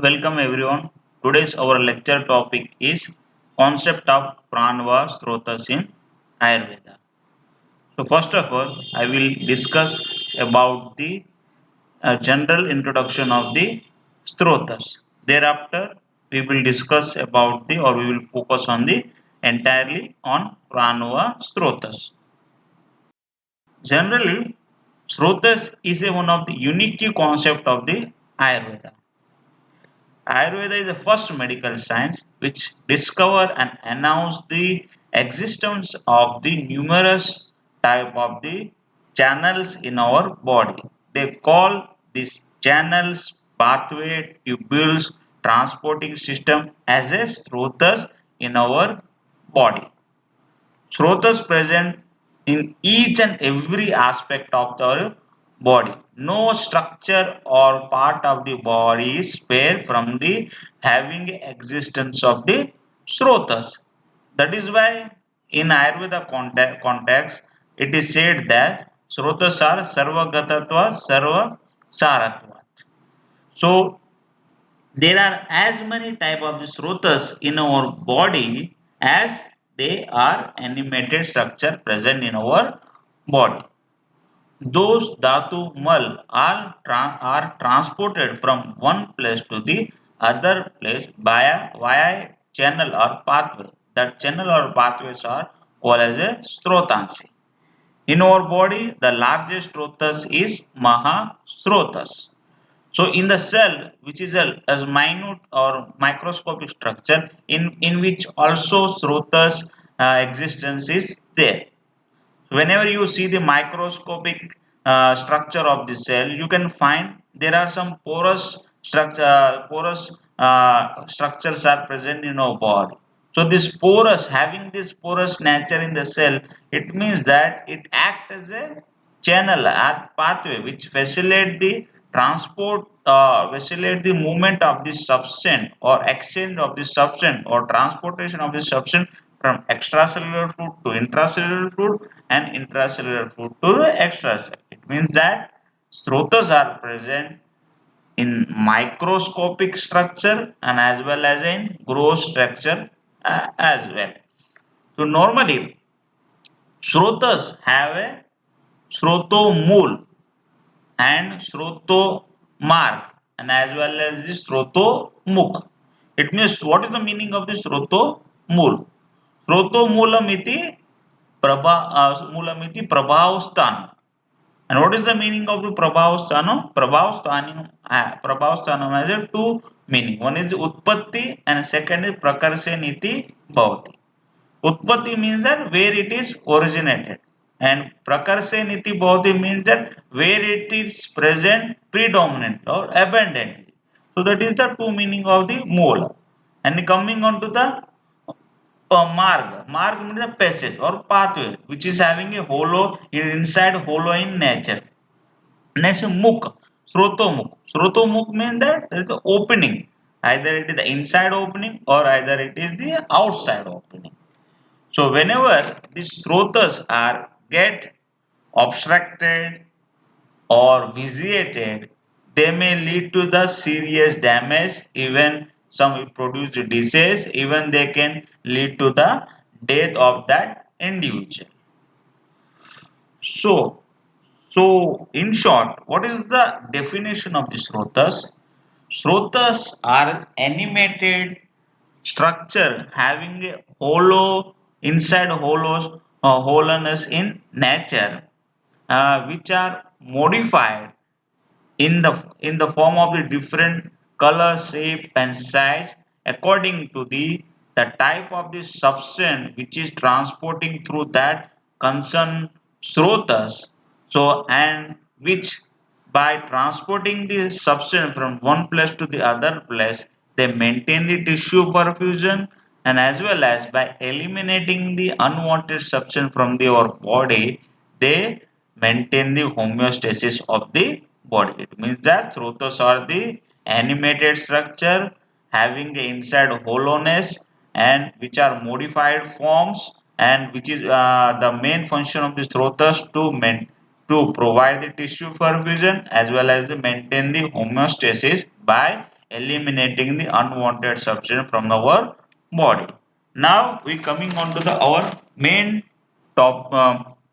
Welcome everyone. Today's our lecture topic is concept of pranava srotas in Ayurveda. So first of all, I will discuss about the general introduction of the srotas. Thereafter, we will discuss about the or we will focus on the entirely on pranava srotas. Generally, srotas is one of the unique concept of the Ayurveda. Ayurveda is the first medical science which discovered and announced the existence of the numerous type of the channels in our body. They call these channels pathway, tubules, transporting system as a srotas in our body. Srotas present in each and every aspect of the body. No structure or part of the body is spared from the having existence of the Srotas. That is why in Ayurveda context it is said that Srotas are Sarvagatatva Sarva Saratva. So there are as many type of the srotas in our body as they are animated structure present in our body. Those dhatu mal are transported from one place to the other place via channel or pathway. That channel or pathways are called as a srotansi. In our body, the largest srotas is mahasrotas. So in the cell, which is a minute or microscopic structure in which also Srotas existence is there. Whenever you see the microscopic structure of the cell, you can find there are some porous structures are present in our body. So this porous, having this porous nature in the cell, it means that it acts as a channel or pathway which facilitate the facilitate the movement of the substance or exchange of the substance or transportation of the substance from extracellular fluid to intracellular fluid and intracellular fluid to the extracellular. It means that srotas are present in microscopic structure and as well as in gross structure as well. So normally srotas have a srotomul and Shrotomarg and as well as the Shrotomukh. It means what is the meaning of the Shrotomul? Shrotomulam iti mulam iti prabhavasthanam. And what is the meaning of the prabhavasthanam? Prabhavasthanam has a two meaning. One is the utpatti and second is prakarshe niti bhavati. Utpatti means that where it is originated, and Prakarshe Niti Bhavati means that where it is present predominantly or abundantly. So that is the two meaning of the Moola. And coming on to the Marg. Marg means the passage or pathway which is having a hollow inside hollow in nature. Next Mukh, Srotomukh. Srotomukh means that there is the opening. Either it is the inside opening or either it is the outside opening. So whenever these srotas are get obstructed or vitiated, they may lead to the serious damage. Even some will produce disease. Even they can lead to the death of that individual. So, so in short, what is the definition of the srotas? Srotas are animated structure having a hollow inside hollowness in nature, which are modified in the form of the different color, shape, and size according to the type of the substance which is transporting through that concerned srotas. So and which by transporting the substance from one place to the other place, they maintain the tissue perfusion and as well as by eliminating the unwanted substance from our body, they maintain the homeostasis of the body. It means that throtos are the animated structure having the inside hollowness and which are modified forms and which is the main function of the throtos to provide the tissue perfusion as well as maintain the homeostasis by eliminating the unwanted substance from our body. Now we coming on to the our main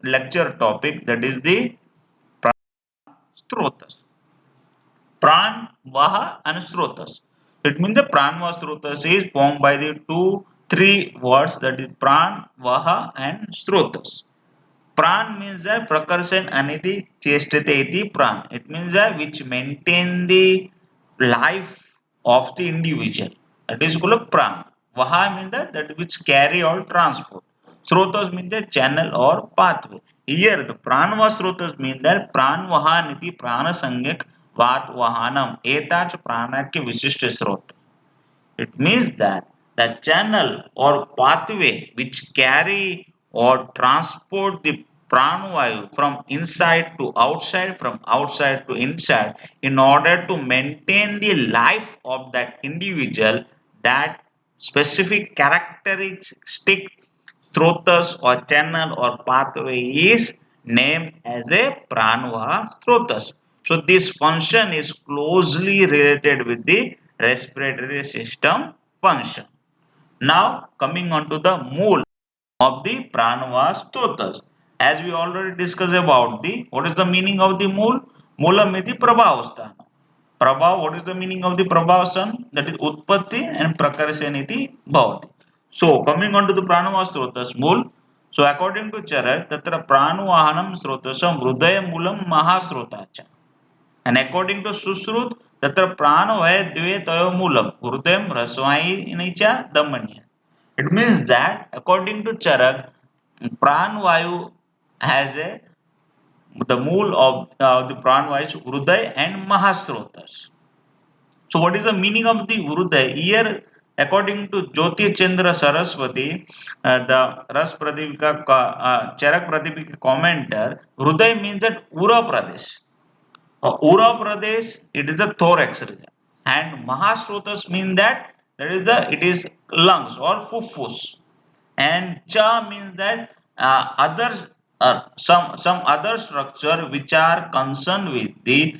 lecture topic, that is the strotas. Pran, Vaha and Srotas. It means the Pran Vaha Srotas is formed by the three words, that is Pran, Vaha and Srotas. Pran means that Prakarsan Anidhi Chestate iti Pran. It means that which maintain the life of the individual. That is called Pran. Vaha means that which carry or transport. Srotas means the channel or pathway. Here the Pranva Srotas mean that Pran Vahaniti Prana Sangyak Vat Vahanam Etach Pranakya Visishta Srot. It means that the channel or pathway which carry or transport the pranavayu from inside to outside, from outside to inside, in order to maintain the life of that individual, that specific characteristic strotas or channel or pathway is named as a pranavaha strotas. So this function is closely related with the respiratory system function. Now coming on to the mool of the pranavaha strotas. As we already discussed about the what is the meaning of the mool? Moolam iti prabhavastana. Prabhav, what is the meaning of the prabhavastan? That is utpatti and prakarsan iti bhavati. So coming on to the pranava srotas mool. So according to Charak, tatra pranuvahanam srotasam hrudaya moolam mahasrotacha. And according to Susrut, tatra pranavaya dve tayo moolam hrudayam rasvayinicha damanya. It means that according to Charak, pranvayu has a the mool of the pranvayu is Hruday and Mahasrotas. So, what is the meaning of the Uruday? Here, according to Jyoti Chandra Saraswati, the Ras Pradipika, Charak Pradipika commenter, Uruday means that Ura Pradesh. Ura Pradesh, it is the thorax region, and Mahasrotas mean that it is lungs or fuffus, and Cha means that other some other structure which are concerned with the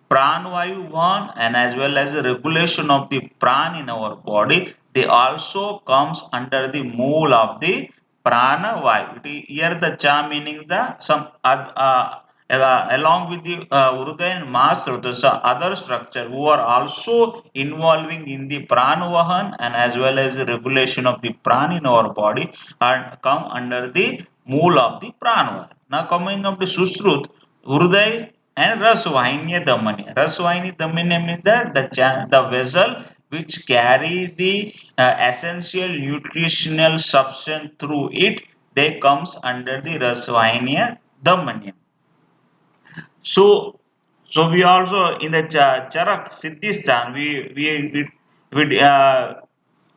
pranvayu one and as well as the regulation of the pran in our body. They also comes under the mool of the prana vayu. Here the cha meaning the some along with the Uruday and Mahasruta, so other structure who are also involving in the pranavahan and as well as the regulation of the pran in our body and come under the mool of the pranavahan. Now coming up to Susrut, Uruday and Rasvahini Damani. Rasvahini Damani means the vessel which carry the essential nutritional substance through it, they comes under the Rasvahini Damani. So, so we also in the Charak Siddhistan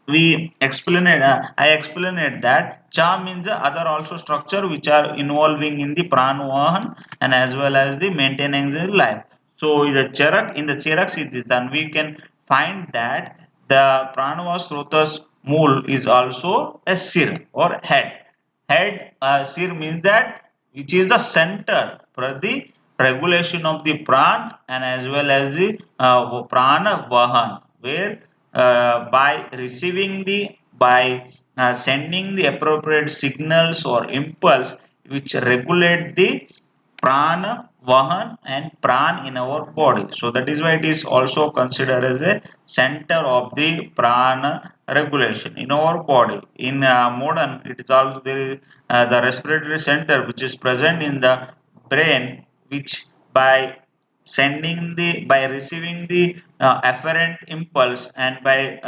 we explain it. I explained it that cha means the other also structure which are involving in the pranavahan and as well as the maintenance of life. So in the Charak Siddhistan we can find that the pranava srotas mool is also a sir or head. Head sir means that which is the center for the regulation of the pran and as well as the prana vahan, where by receiving the by sending the appropriate signals or impulse which regulate the prana vahan and pran in our body. So that is why it is also considered as a center of the prana regulation in our body. In modern, it is also the respiratory center which is present in the brain, which by sending the by receiving the afferent impulse and by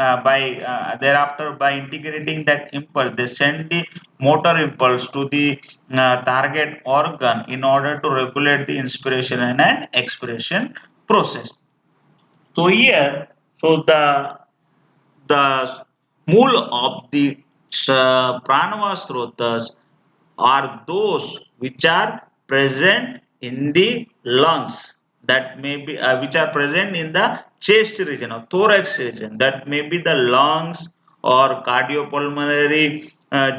thereafter by integrating that impulse, they send the motor impulse to the target organ in order to regulate the inspiration and an expiration process. So here, so the mool of the pranava srotas are those which are present in the lungs, that may be which are present in the chest region or thorax region, that may be the lungs or cardiopulmonary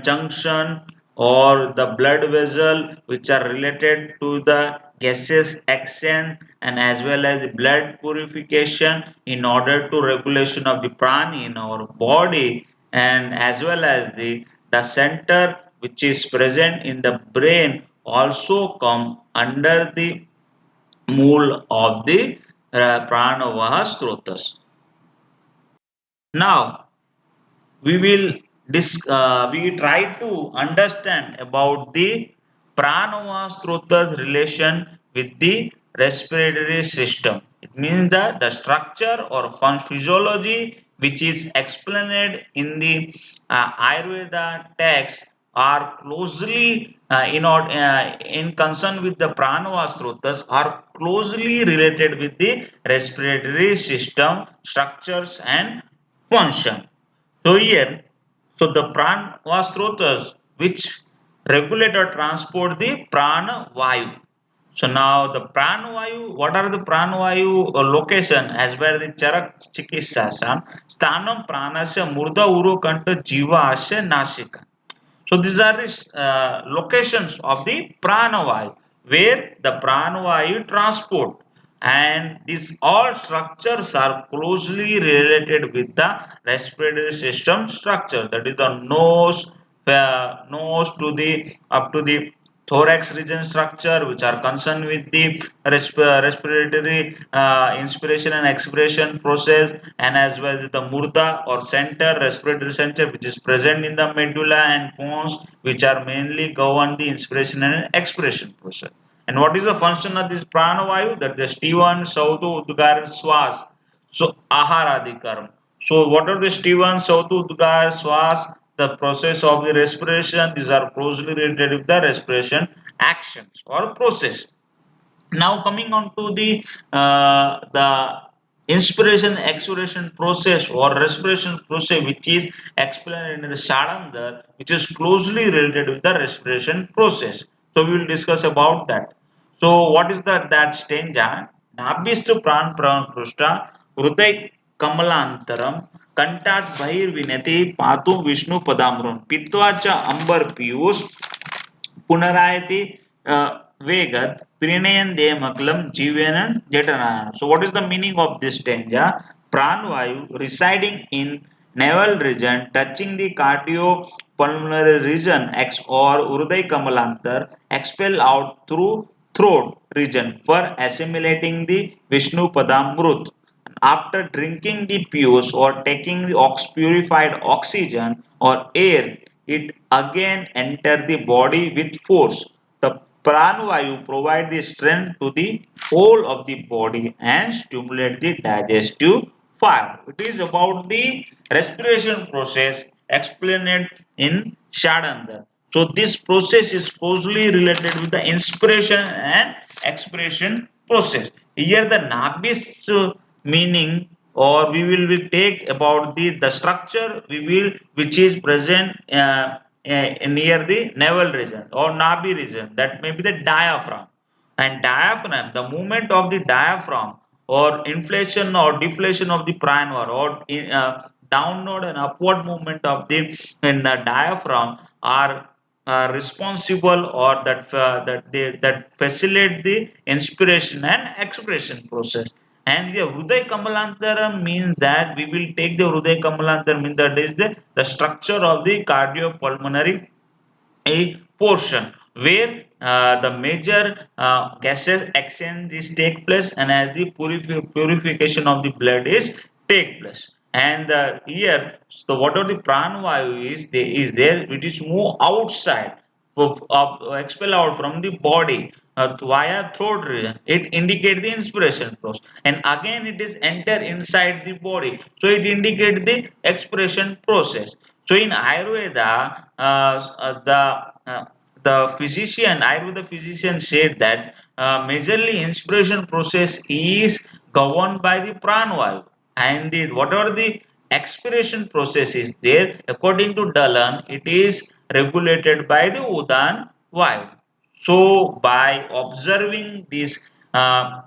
junction or the blood vessel which are related to the gaseous action and as well as blood purification in order to regulation of the prana in our body, and as well as the center which is present in the brain also come under the mool of the pranavaha srotas. Now we try to understand about the pranavastrota's relation with the respiratory system. It means that the structure or physiology which is explained in the Ayurveda text are closely in concern with the pranavastrotas are closely related with the respiratory system structures and function. So here, so the prana srotas which regulate or transport the prana vayu. So now the prana vayu, what are the prana vayu location as per the Charak Chikitsasam? Sthanam pranasya murda uru kanta jiva asya nasika. So these are the locations of the pranavayu where the pranavayu transport, and these all structures are closely related with the respiratory system structure, that is the nose to the up to the thorax region structure which are concerned with the respiratory inspiration and expiration process, and as well as the murda or center respiratory center which is present in the medulla and pons which are mainly govern the inspiration and expiration process. And what is the function of this pranavayu? That the Steven Sautu Udgar Swas. So Aharadikaram. So what are the Steven Sautu Udgar Swas? The process of the respiration. These are closely related with the respiration actions or process. Now coming on to the inspiration expiration process or respiration process which is explained in the Shadandar, which is closely related with the respiration process. So we will discuss about that. So what is that stanza? Nabhistu pran pran prushta hruday kamalantaram kantat bhir vinati patu vishnu padamron pitvacha ambar piyus पुनरायति Vegat प्रणयन देमकलम Jeevan जठरायण. So what is the meaning of this stanza? Pranvayu residing in navel region touching the cardiopulmonary region X or Urday Kamalantar expel out through throat region for assimilating the Vishnu Padamrut. After drinking the piyus or taking the purified oxygen or air, it again enter the body with force. The pranavayu provide the strength to the whole of the body and stimulate the digestive fire. It is about the respiration process explained in Shadandar. So this process is closely related with the inspiration and expiration process. Here the nabis meaning, or we will take about the structure we will which is present near the navel region or nabi region, that may be the diaphragm. And diaphragm, the movement of the diaphragm or inflation or deflation of the pranvar or downward and upward movement of the diaphragm are responsible or that facilitate the inspiration and expiration process. And the Hruday Kamalantaram means that we will take the Hruday Kamalantaram means that is the structure of the cardiopulmonary a portion where the major gases exchange is take place and as the purification of the blood is take place. And here, so what are the pranavayu is there it is move outside expel out from the body via throat region. It indicate the inspiration process, and again it is enter inside the body, so it indicate the expiration process. So in Ayurveda, the physician, Ayurveda physician said that majorly inspiration process is governed by the pranavayu, and the whatever the expiration process is there, according to Dalan, it is regulated by the Udan vayu. So by observing this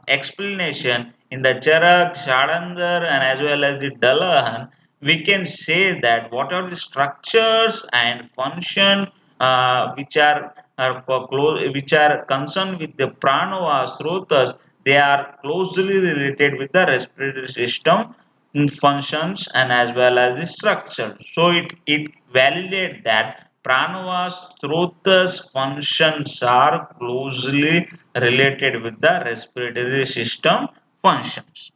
explanation in the Charak, Shadandar, and as well as the Dalahan, we can say that what are the structures and function which are concerned with the pranava srotas, they are closely related with the respiratory system functions and as well as the structure. So it validates that pranava srotas functions are closely related with the respiratory system functions.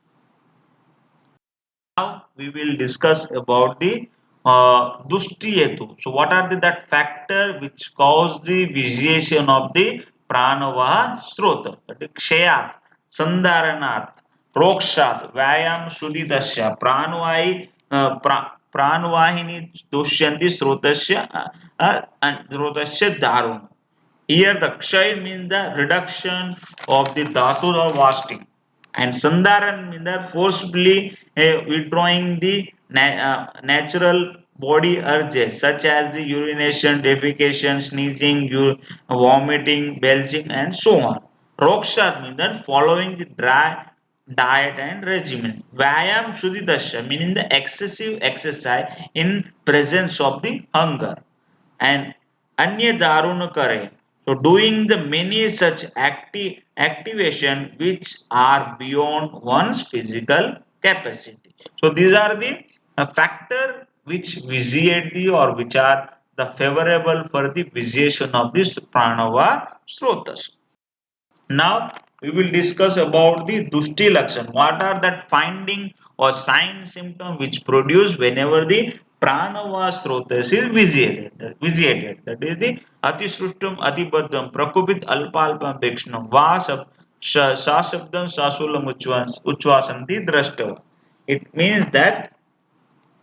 Now we will discuss about the dushti hetu. So what are that factor which cause the vitiation of the pranavaha srota? That is kshayat, sandaranat, prokshat, vyayam, sudidasya, pranvahi, pranvahini dushyanti srotasya and srotasya darun. Here the kshay means the reduction of the dhatus or wasting, and Sandaran means the forcibly withdrawing the natural body urges such as the urination, defecation, sneezing, vomiting, belching, and so on. Rokshat means that following the dry diet and regimen. Vyayam Shuddhidasya meaning the excessive exercise in presence of the hunger, and anya daruna kare. So doing the many such activation which are beyond one's physical capacity. So these are the factor which vitiate the or which are the favorable for the vitiation of this pranava srotas. Now we will discuss about the dushti lakshan. What are that finding or sign symptom which produce whenever the pranava srotas is vitiated. That is the atisrushtam atibaddham prakupit alpalpam bekshnam vasab sasabdam sasulam uchvasanti drashtava. It means that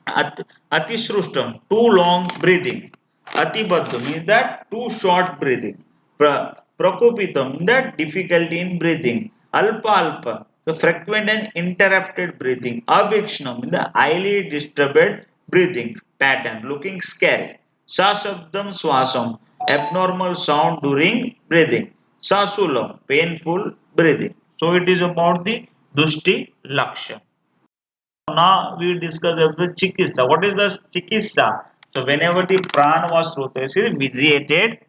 atisrushtam, too long breathing. Atibaddha means that too short breathing. Prakopitam means that difficulty in breathing. Alpa alpa, the frequent and interrupted breathing. Abhikshnam means the highly disturbed breathing pattern, looking scary. Sashabdam swasam, abnormal sound during breathing. Sasulam, painful breathing. So it is about the dushti lakshan. Now we discuss about chikitsa. What is the chikitsa? So whenever the pran was is vitiated,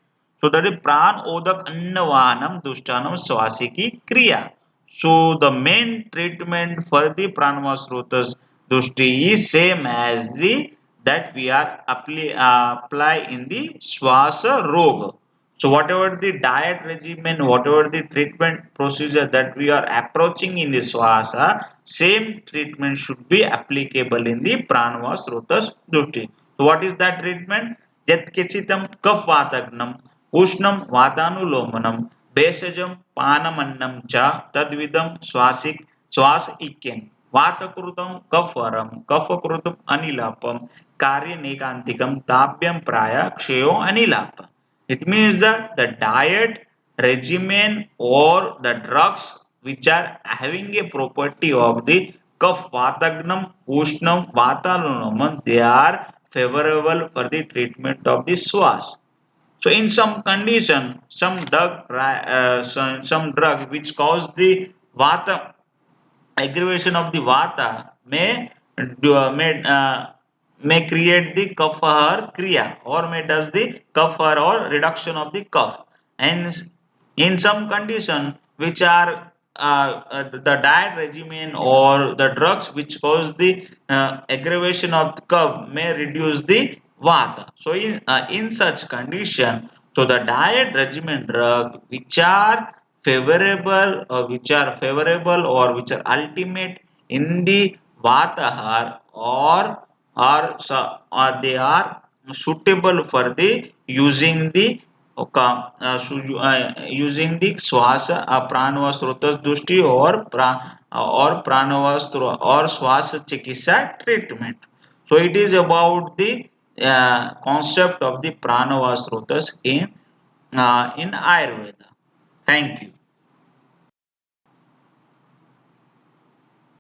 so that is pran odak annavanam dushtanam swasiki kriya. So the main treatment for the pranavasrotas dushti is same as the that we are apply in the swasa roga. So whatever the diet regimen, whatever the treatment procedure that we are approaching in the swasa, same treatment should be applicable in the pranavas rotas duty. So what is that treatment? Yat kechitam kaf vatagnam, ushnam vatanulomanam, besajam panamannam cha tadvidam swasik swas ikken. Vatakrutam kafaram, kafakrutam anilapam, karya nekantikam tabhyam praya kshayo anilapa. It means that the diet, regimen or the drugs which are having a property of the kaf vatagnam, ushnam, vatalunam, they are favorable for the treatment of the swas. So in some condition, some drug which cause the vata aggravation of the vata may create the kapha kriya or may does the kapha or reduction of the kaph, and in some condition which are the diet regimen or the drugs which cause the aggravation of the curve may reduce the vata. So in such condition, so the diet regimen drug which are favorable or which are ultimate in the vatahar or they are suitable for the using the using the swasa pranava srotas dushti or pranava or swasa chikitsa treatment. So it is about the concept of the pranava srotas in Ayurveda. Thank you.